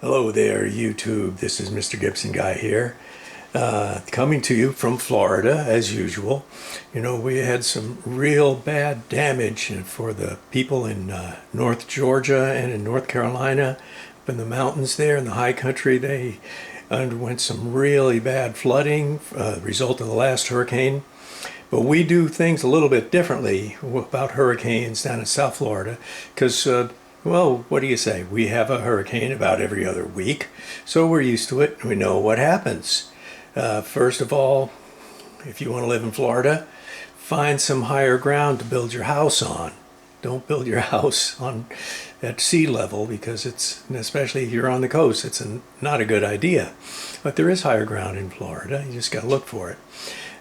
Hello there, YouTube. This is Mr. Gibson Guy here, coming to you from Florida as usual. You know, we had some real bad damage for the people in North Georgia and in North Carolina, up in the mountains there in the high country. They underwent some really bad flooding, result of the last hurricane. But we do things a little bit differently about hurricanes down in South Florida because well, what do you say? We have a hurricane about every other week, so we're used to it. We know what happens. First of all, if you want to live in Florida, find some higher ground to build your house on. Don't build your house at sea level because especially if you're on the coast, it's not a good idea. But there is higher ground in Florida. You just got to look for it.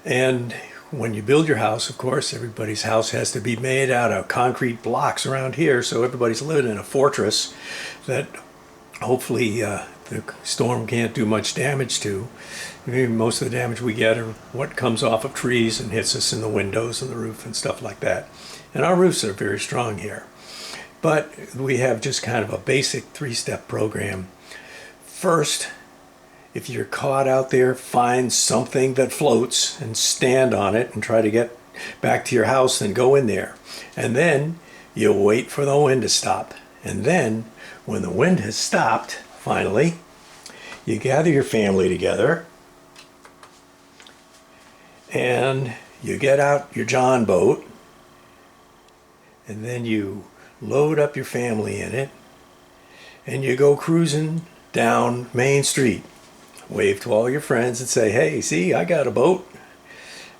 And when you build your house, of course, everybody's house has to be made out of concrete blocks around here, so everybody's living in a fortress that hopefully the storm can't do much damage to. Most of the damage we get are what comes off of trees and hits us in the windows and the roof and stuff like that. And our roofs are very strong here. But we have just kind of a basic three-step program. First, if you're caught out there, find something that floats and stand on it and try to get back to your house, then go in there. And then you wait for the wind to stop. And then when the wind has stopped, finally, you gather your family together and you get out your John boat and then you load up your family in it and you go cruising down Main Street. Wave to all your friends and say, hey, see, I got a boat.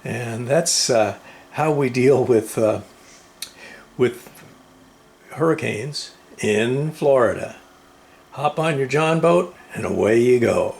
And that's how we deal with hurricanes in Florida. Hop on your John boat and away you go.